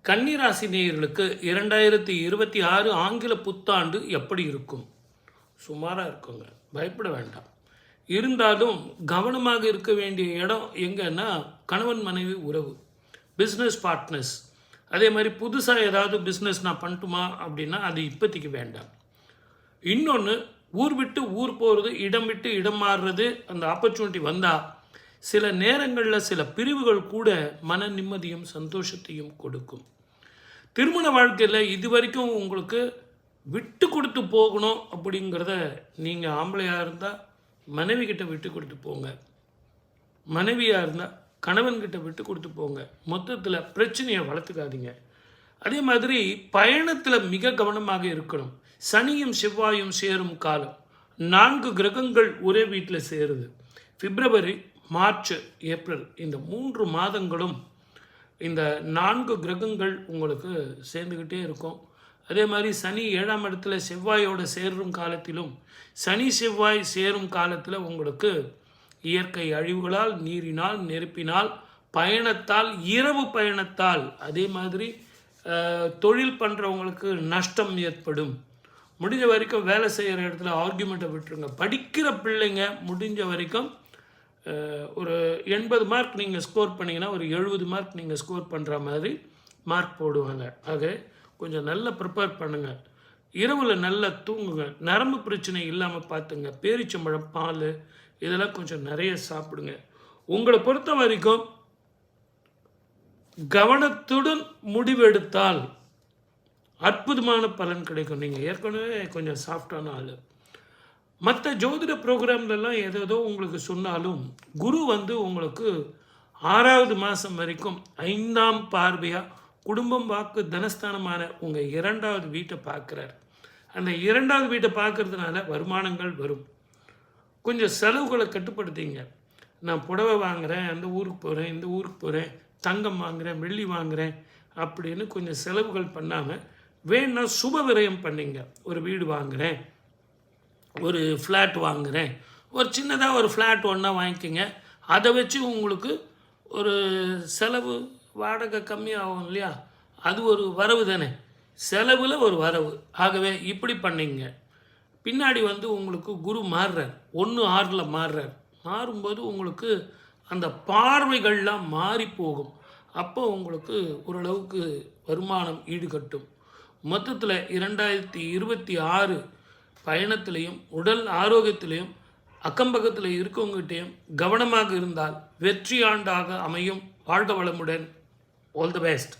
கன்னிராசி நேயர்களுக்கு 2026 ஆங்கில புத்தாண்டு எப்படி இருக்கும்? சுமாராக இருக்குங்க, பயப்பட வேண்டாம். இருந்தாலும் கவனமாக இருக்க வேண்டிய இடம் எங்கன்னா கணவன் மனைவி உறவு, பிஸ்னஸ் பார்ட்னர்ஸ். அதே மாதிரி புதுசாக ஏதாவது பிஸ்னஸ் நான் பண்ணட்டுமா அப்படின்னா அது இப்போதைக்கு வேண்டாம். இன்னொன்று, ஊர் விட்டு ஊர் போகிறது, இடம் விட்டு இடம் மாறுறது, அந்த ஆப்பர்ச்சுனிட்டி வந்தால் சில நேரங்களில் சில பிரிவுகள் கூட மன நிம்மதியும் சந்தோஷத்தையும் கொடுக்கும். திருமண வாழ்க்கையில் இது வரைக்கும் உங்களுக்கு விட்டு கொடுத்து போகணும் அப்படிங்கிறத நீங்கள் ஆம்பளையாக இருந்தால் மனைவி கிட்ட விட்டு கொடுத்து போங்க, மனைவியாக இருந்தால் கணவன்கிட்ட விட்டு கொடுத்து போங்க. மொத்தத்தில் பிரச்சனையை வளர்த்துக்காதீங்க. அதே மாதிரி பயணத்தில் மிக கவனமாக இருக்கணும். சனியும் செவ்வாயும் சேரும் காலம், 4 கிரகங்கள் ஒரே வீட்டில் சேருது. பிப்ரவரி, மார்ச், ஏப்ரல் இந்த 3 மாதங்களும் இந்த 4 கிரகங்கள் உங்களுக்கு சேர்ந்துக்கிட்டே இருக்கும். அதே மாதிரி சனி 7ஆம் இடத்துல செவ்வாயோடு சேரும் காலத்திலும், சனி செவ்வாய் சேரும் காலத்தில் உங்களுக்கு இயற்கை அழிவுகளால், நீரினால், நெருப்பினால், பயணத்தால், இரவு பயணத்தால், அதே மாதிரி தொழில் பண்ணுறவங்களுக்கு நஷ்டம் ஏற்படும். முடிஞ்ச வரைக்கும் வேலை செய்கிற இடத்துல ஆர்கியூமெண்ட்டை விட்டுருங்க. படிக்கிற பிள்ளைங்க முடிஞ்ச வரைக்கும் ஒரு 80 மார்க் நீங்கள் ஸ்கோர் பண்ணிங்கன்னா ஒரு 70 மார்க் நீங்கள் ஸ்கோர் பண்ணுற மாதிரி மார்க் போடுவாங்க. ஆக கொஞ்சம் நல்லா ப்ரிப்பேர் பண்ணுங்கள். இரவில் நல்லா தூங்குங்க. நரம்பு பிரச்சனை இல்லாமல் பார்த்துங்க. பேரிச்சம்பழம், பால் இதெல்லாம் கொஞ்சம் நிறைய சாப்பிடுங்க. உங்களை பொறுத்த வரைக்கும் கவனத்துடன் முடிவெடுத்தால் அற்புதமான பலன் கிடைக்கும். நீங்கள் ஏற்கனவே கொஞ்சம் சாஃப்டான ஆள். மற்ற ஜோதிட ப்ரோக்ராம்லலாம் ஏதோ உங்களுக்கு சொன்னாலும் குரு உங்களுக்கு 6வது மாதம் வரைக்கும் 5ஆம் பார்வையாக குடும்பம், வாக்கு, தனஸ்தானமான உங்கள் 2வது வீட்டை பார்க்குறார். அந்த 2வது வீட்டை பார்க்கறதுனால வருமானங்கள் வரும். கொஞ்சம் செலவுகளை கட்டுப்படுத்திங்க. நான் புடவை வாங்குகிறேன், அந்த ஊருக்கு போகிறேன், இந்த ஊருக்கு போகிறேன், தங்கம் வாங்குகிறேன், வெள்ளி வாங்குகிறேன் அப்படின்னு கொஞ்சம் செலவுகள் பண்ணாமல் வேணுன்னா சுப விரயம் பண்ணிங்க. ஒரு வீடு வாங்குகிறேன், ஒரு ஃப்ளாட் வாங்குகிறேன், ஒரு சின்னதாக ஒரு ஃப்ளாட் ஒன்றா வாங்கிக்கோங்க. அதை வச்சு உங்களுக்கு ஒரு செலவு, வாடகை கம்மியாகும் இல்லையா? அது ஒரு வரவு தானே, செலவில் ஒரு வரவு. ஆகவே இப்படி பண்ணிங்க. பின்னாடி உங்களுக்கு குரு மாறுறார், 1/6 மாறுறார். மாறும்போது உங்களுக்கு அந்த பார்வைகள்லாம் மாறி போகும். அப்போ உங்களுக்கு ஓரளவுக்கு வருமானம் ஈடுகட்டும். மொத்தத்தில் 2026 பயணத்திலையும் உடல் ஆரோக்கியத்திலையும் அக்கம்பக்கத்தில் இருக்கவங்ககிட்டையும் கவனமாக இருந்தால் வெற்றி ஆண்டாக அமையும். வாழ்க வளமுடன். All the best.